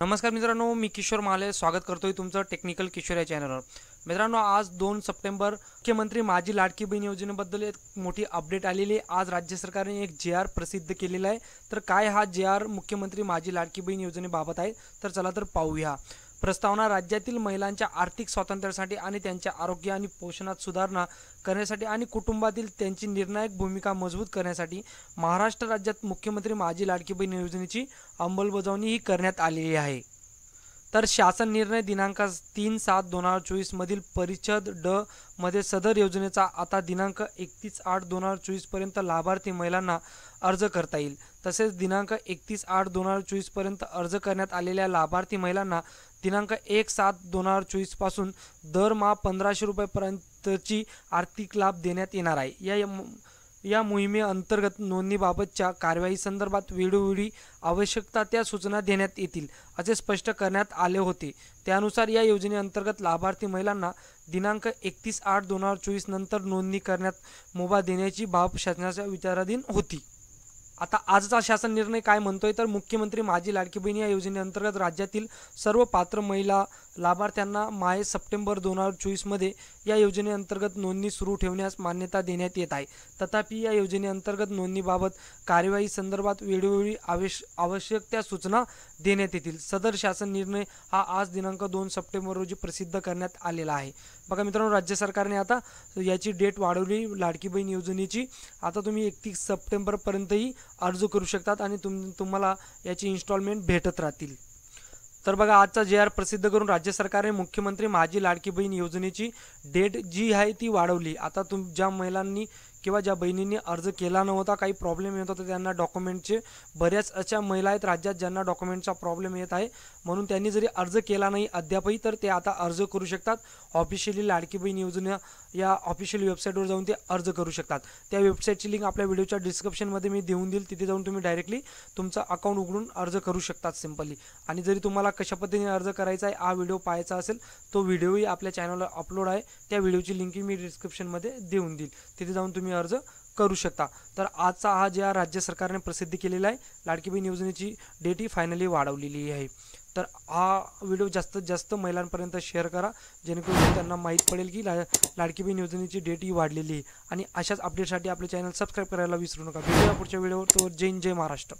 नमस्कार मित्रांनो, मी किशोर महाले स्वागत करतोय तुमचं टेक्निकल किशोर या चॅनलवर। मित्रांनो, आज 2 सप्टेंबर मुख्यमंत्री माझी लाडकी बहीण योजनेबद्दल एक मोठी अपडेट आलेली आहे। आज राज्य सरकारने एक जे.आर. प्रसिद्ध केलेला आहे। तर काय हा जे.आर. मुख्यमंत्री माझी लाडकी बहीण योजनेबाबत आहे, तर चला तर पाहूया। प्रस्तावना राज्यातील महिलांच्या आर्थिक स्वातंत्र्यासाठी आणि त्यांच्या आरोग्य आणि पोषणात सुधारणा करण्यासाठी आणि कुटुंबातील त्यांची निर्णायक भूमिका मजबूत करण्यासाठी महाराष्ट्र राज्यात मुख्यमंत्री माझी लाडकी बहीण योजनेची अंमलबजावणी ही करण्यात आलेली आहे। तर शासन निर्णय दिनांक 3/7/2024 मधील परिच्छेद ड मध्ये सदर योजनेचा आता दिनांक 31/8/2024 पर्यंत लाभार्थी महिलांना अर्ज करता येईल। तसेच दिनांक 31/8/2024 पर्यंत अर्ज करण्यात आलेल्या लाभार्थी महिलांना दिनांक 1/7/2024 पासून दरमहा 1500 रुपयांपर्यंतची आर्थिक लाभ देण्यात येणार आहे। या मोहिमेअंतर्गत नोंदणीबाबतच्या कार्यवाहीसंदर्भात वेळोवेळी आवश्यकता त्या सूचना देण्यात येतील, असे स्पष्ट करण्यात आले होते। त्यानुसार या योजनेअंतर्गत लाभार्थी महिलांना दिनांक 31/8/2024 नंतर नोंदणी करण्यात मुभा देण्याची बाब शासनाच्या विचाराधीन होती। आता आजचा शासन निर्णय काय म्हणतोय, तर मुख्यमंत्री माझी लाडकी बहीण या योजनेअंतर्गत राज्यातील सर्व पात्र महिला लाभार्थ्यांना माहे सप्टेंबर 2024 मध्ये या योजनेअंतर्गत नोंदणी सुरू ठेवण्यास मान्यता देण्यात येत आहे। तथापि या योजनेअंतर्गत नोंदणीबाबत कार्यवाही संदर्भात वेळोवेळी आवश्यक त्या सूचना देण्यात येतील। सदर शासन निर्णय हा आज दिनांक 2 सप्टेंबर रोजी प्रसिद्ध करण्यात आलेला आहे। बघा मित्रांनो, राज्य सरकारने आता याची डेट वाढवली लाडकी बहीण योजनेची। आता तुम्ही 31 सप्टेंबरपर्यंतही अर्ज करू शकतात आणि तुम्हाला याची इन्स्टॉलमेंट भेटत राहतील। तर बघा, आजचा जे.आर. प्रसिद्ध करून राज्य सरकारने मुख्यमंत्री माझी लाडकी बहीण योजनेची डेट जी आहे ती वाढवली। आता ज्या महिलांनी किंवा ज्या बहिणींनी अर्ज केला नव्हता, काही प्रॉब्लेम येत होता त्यांना डॉक्युमेंटचे, बऱ्याच अशा महिला आहेत राज्यात ज्यांना डॉक्युमेंटचा प्रॉब्लेम येत आहे, म्हणून त्यांनी जरी अर्ज केला नाही अद्यापही तर ते आता अर्ज करू शकतात। ऑफिशियली लाडकी बहीण योजना या ऑफिशियल वेबसाईटवर जाऊन ते अर्ज करू शकतात। त्या वेबसाईटची लिंक आपल्या व्हिडिओच्या डिस्क्रिप्शनमध्ये मी देऊन देईल, तिथे जाऊन तुम्ही डायरेक्टली तुमचा अकाउंट उघडून अर्ज करू शकतात सिंपली। आणि जरी तुम्हाला कशा पद्धतीने अर्ज करायचा आहे हा व्हिडिओ पाहायचा असेल, तो व्हिडिओही आपल्या चॅनलवर अपलोड आहे, त्या व्हिडिओची लिंक मी डिस्क्रिप्शनमध्ये देऊन देईल, तिथे जाऊन तुम्ही अर्ज करू शकता। तर आजचा हा जे राज्य सरकारने प्रसिद्ध केलेला आहे, लाडकी बहीण योजनेची डेट ही फायनली वाढवलेली आहे। तर हा व्हिडिओ जास्तीत जास्त महिलांपर्यंत शेअर करा, जेणेकरून त्यांना माहीत पडेल की लाडकी बहीण योजनेची डेट ही वाढलेली आहे। आणि अशाच अपडेटसाठी आपले चॅनल सबस्क्राईब करायला विसरू नका। भेटूया पुढच्या व्हिडिओवर। तो जय हिंद, जय महाराष्ट्र।